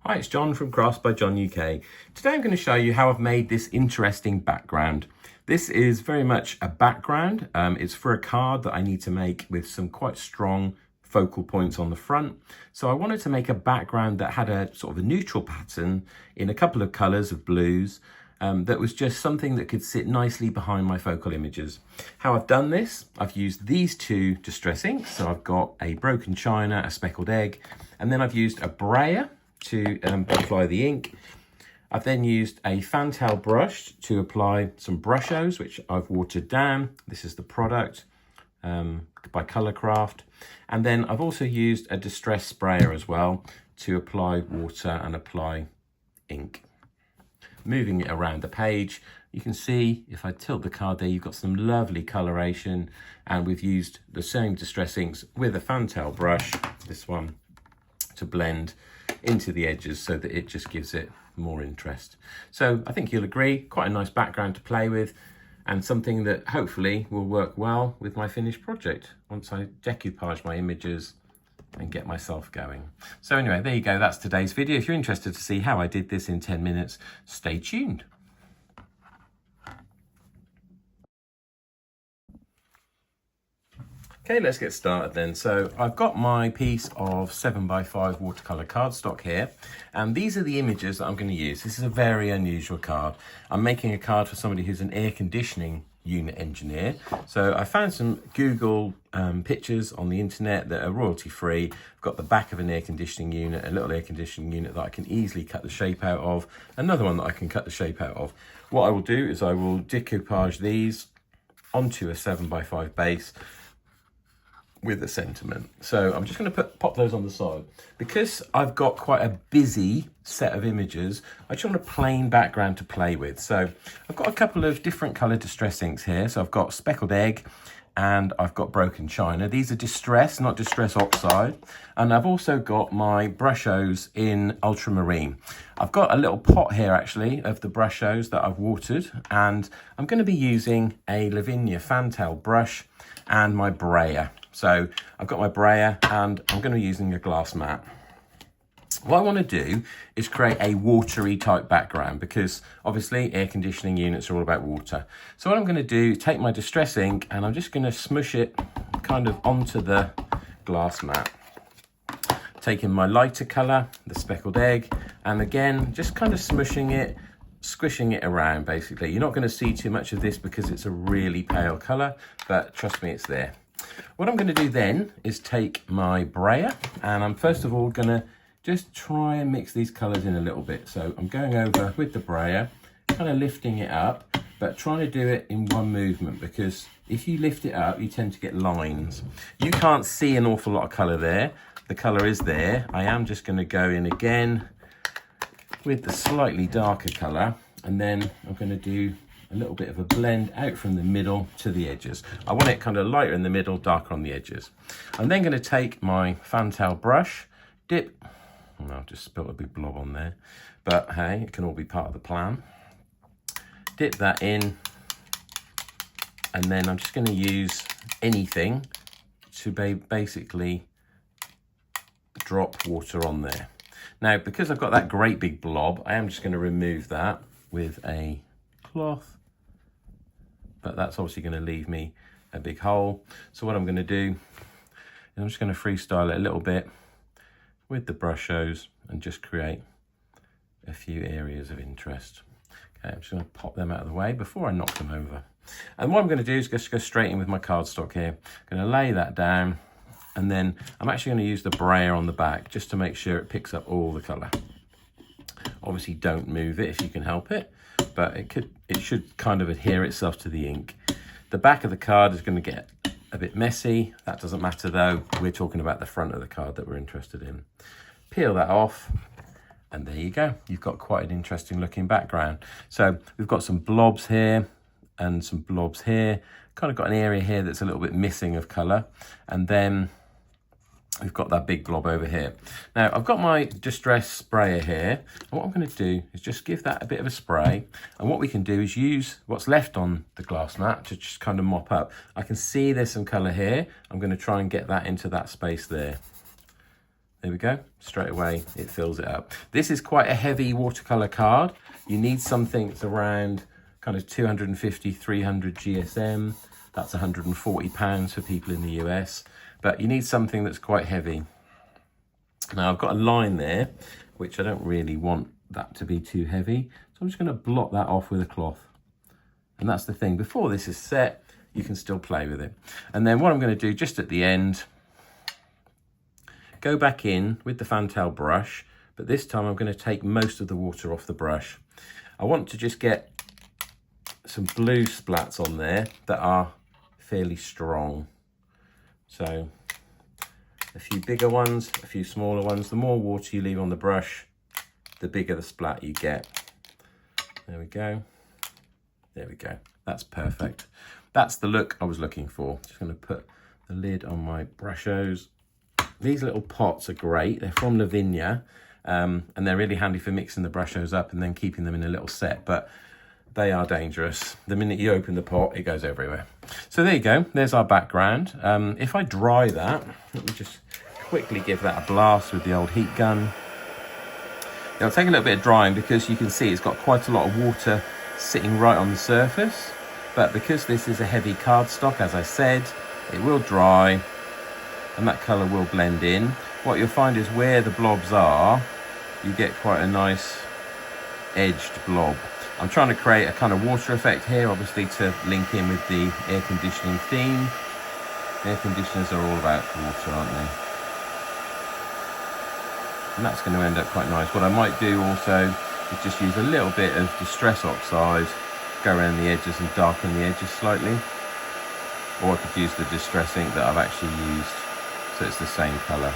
Hi, it's John from Crafts by John UK. Today I'm going to show you how I've made this interesting background. This is very much a background. It's for a card that I need to make with some quite strong focal points on the front. So I wanted to make a background that had a sort of a neutral pattern in a couple of colours of blues that was just something that could sit nicely behind my focal images. How I've done this, I've used these two distress inks. So I've got a broken china, a speckled egg, and then I've used a brayer to apply the ink. I've then used a fantail brush to apply some Brushos, which I've watered down. This is the product by Colourcraft. And then I've also used a distress sprayer as well to apply water and apply ink. Moving it around the page, you can see if I tilt the card there, you've got some lovely coloration, and we've used the same distress inks with a fantail brush, this one, to blend into the edges so that it just gives it more interest. So I think you'll agree, quite a nice background to play with and something that hopefully will work well with my finished project once I decoupage my images and get myself going. So anyway, there you go, that's today's video. If you're interested to see how I did this in 10 minutes, stay tuned. Okay, let's get started then. So I've got my piece of 7x5 watercolor cardstock here, and these are the images that I'm going to use. This is a very unusual card. I'm making a card for somebody who's an air conditioning unit engineer. So I found some Google pictures on the internet that are royalty free. I've got the back of an air conditioning unit, a little air conditioning unit that I can easily cut the shape out of, another one that I can cut the shape out of. What I will do is I will decoupage these onto a 7x5 base with a sentiment. So I'm just going to pop those on the side. Because I've got quite a busy set of images, I just want a plain background to play with. So I've got a couple of different colour distress inks here. So I've got speckled egg and I've got broken china. These are distress, not distress oxide. And I've also got my Brushos in ultramarine. I've got a little pot here actually of the Brushos that I've watered, and I'm going to be using a Lavinia fantail brush and my brayer. So I've got my brayer and I'm going to be using a glass mat. What I want to do is create a watery type background because obviously air conditioning units are all about water. So what I'm going to do, take my distress ink and I'm just going to smush it kind of onto the glass mat. Taking my lighter colour, the speckled egg, and again, just kind of smushing it, squishing it around basically. You're not going to see too much of this because it's a really pale colour, but trust me, it's there. What I'm going to do then is take my brayer and I'm first of all going to just try and mix these colours in a little bit. So I'm going over with the brayer, kind of lifting it up, but trying to do it in one movement because if you lift it up, you tend to get lines. You can't see an awful lot of colour there. The colour is there. I am just going to go in again with the slightly darker colour, and then I'm going to do a little bit of a blend out from the middle to the edges. I want it kind of lighter in the middle, darker on the edges. I'm then going to take my fantail brush, dip, well, I've just spilt a big blob on there, but hey, it can all be part of the plan. Dip that in, and then I'm just going to use anything to basically drop water on there. Now, because I've got that great big blob, I am just going to remove that with a cloth, but that's obviously going to leave me a big hole. So what I'm going to do is I'm just going to freestyle it a little bit with the Brushos and just create a few areas of interest. Okay, I'm just going to pop them out of the way before I knock them over. And what I'm going to do is just go straight in with my cardstock here. I'm going to lay that down, and then I'm actually going to use the brayer on the back just to make sure it picks up all the colour. Obviously don't move it if you can help it, but it should kind of adhere itself to the ink. The back of the card is going to get a bit messy. That doesn't matter though. We're talking about the front of the card that we're interested in. Peel that off, and there you go. You've got quite an interesting looking background. So we've got some blobs here and some blobs here. Kind of got an area here that's a little bit missing of colour, and then we've got that big blob over here. Now I've got my distress sprayer here, and what I'm going to do is just give that a bit of a spray, and what we can do is use what's left on the glass mat to just kind of mop up. I can see there's some colour here. I'm going to try and get that into that space there. There we go, straight away it fills it up. This is quite a heavy watercolor card. You need something that's around kind of 250, 300 GSM. That's £140 for people in the US, but you need something that's quite heavy. Now I've got a line there, which I don't really want that to be too heavy. So I'm just gonna blot that off with a cloth. And that's the thing, before this is set, you can still play with it. And then what I'm gonna do just at the end, go back in with the fantail brush, but this time I'm going to take most of the water off the brush. I want to just get some blue splats on there that are fairly strong. So a few bigger ones, a few smaller ones. The more water you leave on the brush, the bigger the splat you get. There we go. There we go. That's perfect. That's the look I was looking for. Just going to put the lid on my Brushos. These little pots are great. They're from Lavinia, and they're really handy for mixing the Brushos up and then keeping them in a little set, but they are dangerous. The minute you open the pot, it goes everywhere. So there you go. There's our background. If I dry that, let me just quickly give that a blast with the old heat gun. It'll take a little bit of drying because you can see it's got quite a lot of water sitting right on the surface, but because this is a heavy cardstock, as I said, it will dry and that colour will blend in. What you'll find is where the blobs are, you get quite a nice edged blob. I'm trying to create a kind of water effect here, obviously to link in with the air conditioning theme. Air conditioners are all about water, aren't they? And that's going to end up quite nice. What I might do also is just use a little bit of Distress Oxide, go around the edges and darken the edges slightly. Or I could use the Distress ink that I've actually used, so it's the same colour.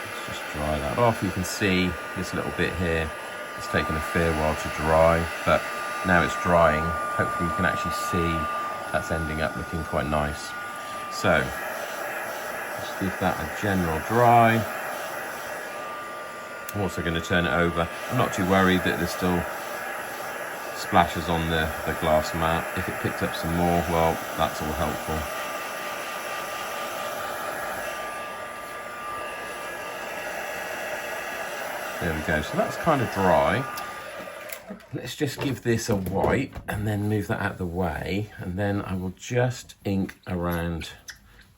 Let's just dry that off. You can see this little bit here, it's taken a fair while to dry, but now it's drying. Hopefully you can actually see that's ending up looking quite nice. So, just give that a general dry. I'm also going to turn it over. I'm not too worried that there's still splashes on the glass mat. If it picked up some more, well, that's all helpful. There we go, so that's kind of dry. Let's just give this a wipe and then move that out of the way, and then I will just ink around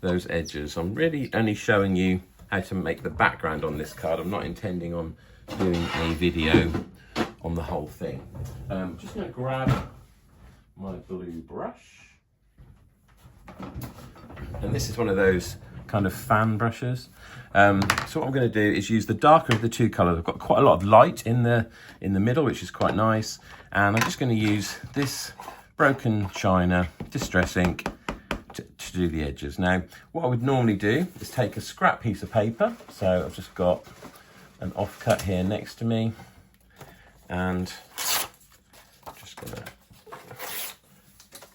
those edges. I'm really only showing you how to make the background on this card. I'm not intending on doing a video on the whole thing. Just going to grab my blue brush, and this is one of those kind of fan brushes. So what I'm going to do is use the darker of the two colours. I've got quite a lot of light in the middle, which is quite nice, and I'm just going to use this broken china distress ink to do the edges. Now what I would normally do is take a scrap piece of paper, so I've just got an offcut here next to me, and just going to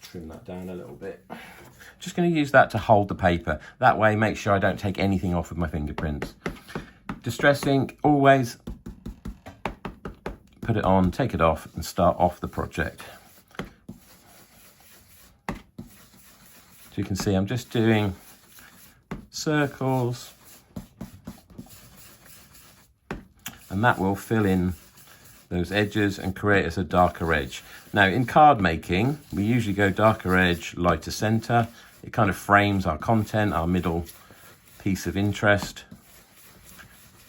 trim that down a little bit. Just going to use that to hold the paper. That way, make sure I don't take anything off with my fingerprints. Distress ink, always put it on, take it off, and start off the project. So you can see I'm just doing circles, and that will fill in those edges and create us a darker edge. Now in card making, we usually go darker edge, lighter center. It kind of frames our content, our middle piece of interest.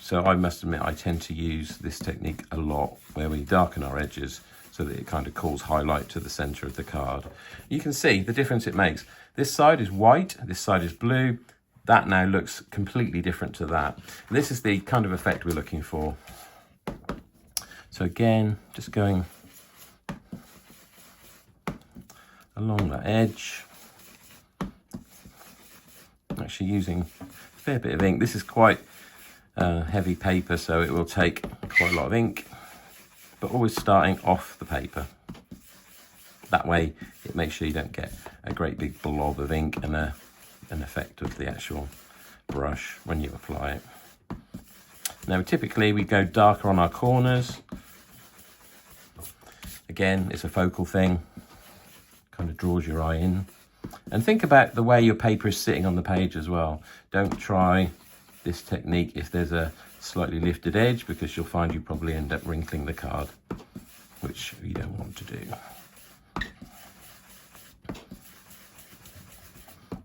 So I must admit, I tend to use this technique a lot, where we darken our edges so that it kind of calls highlight to the center of the card. You can see the difference it makes. This side is white, this side is blue. That now looks completely different to that. And this is the kind of effect we're looking for. So again, just going along that edge. Actually using a fair bit of ink. This is quite heavy paper, so it will take quite a lot of ink, but always starting off the paper. That way it makes sure you don't get a great big blob of ink and an effect of the actual brush when you apply it. Now typically we go darker on our corners. Again, it's a focal thing, kind of draws your eye in. And think about the way your paper is sitting on the page as well. Don't try this technique if there's a slightly lifted edge, because you'll find you probably end up wrinkling the card, which you don't want to do.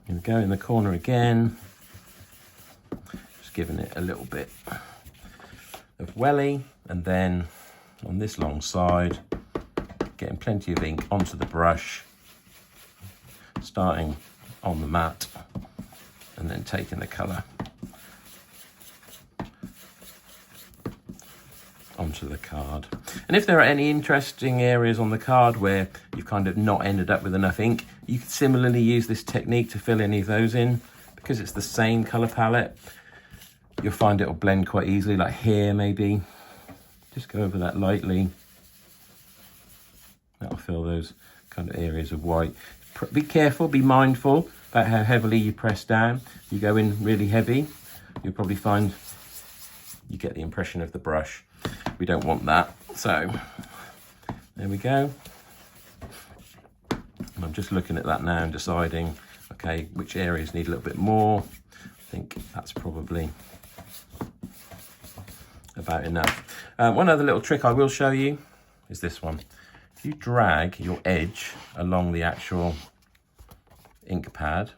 Here we go, in the corner again, just giving it a little bit of welly, and then on this long side, getting plenty of ink onto the brush, starting on the mat, and then taking the colour onto the card. And if there are any interesting areas on the card where you've kind of not ended up with enough ink, you could similarly use this technique to fill any of those in. Because it's the same colour palette, you'll find it'll blend quite easily, like here maybe. Just go over that lightly. That'll fill those kind of areas of white. Be careful, be mindful about how heavily you press down. You go in really heavy, you'll probably find you get the impression of the brush. We don't want that. So there we go. And I'm just looking at that now and deciding, okay, which areas need a little bit more. I think that's probably about enough. One other little trick I will show you is this one. If you drag your edge along the actual ink pad,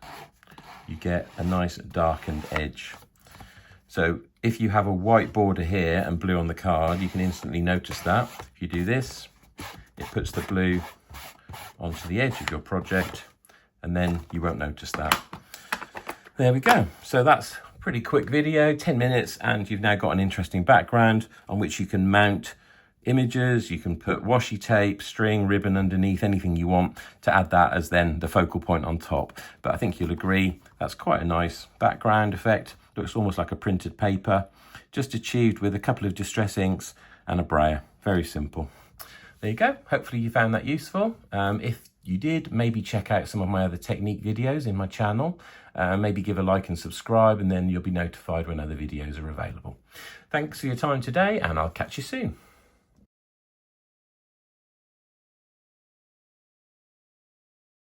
you get a nice darkened edge. So if you have a white border here and blue on the card, you can instantly notice that. If you do this, it puts the blue onto the edge of your project, and then you won't notice that. There we go. So that's a pretty quick video, 10 minutes, and you've now got an interesting background on which you can mount images. You can put washi tape, string, ribbon underneath, anything you want to add that as then the focal point on top. But I think you'll agree that's quite a nice background effect. Looks almost like a printed paper, just achieved with a couple of distress inks and a brayer. Very simple. There you go. Hopefully you found that useful. If you did, maybe check out some of my other technique videos in my channel. Maybe give a like and subscribe, and then you'll be notified when other videos are available. Thanks for your time today, and I'll catch you soon.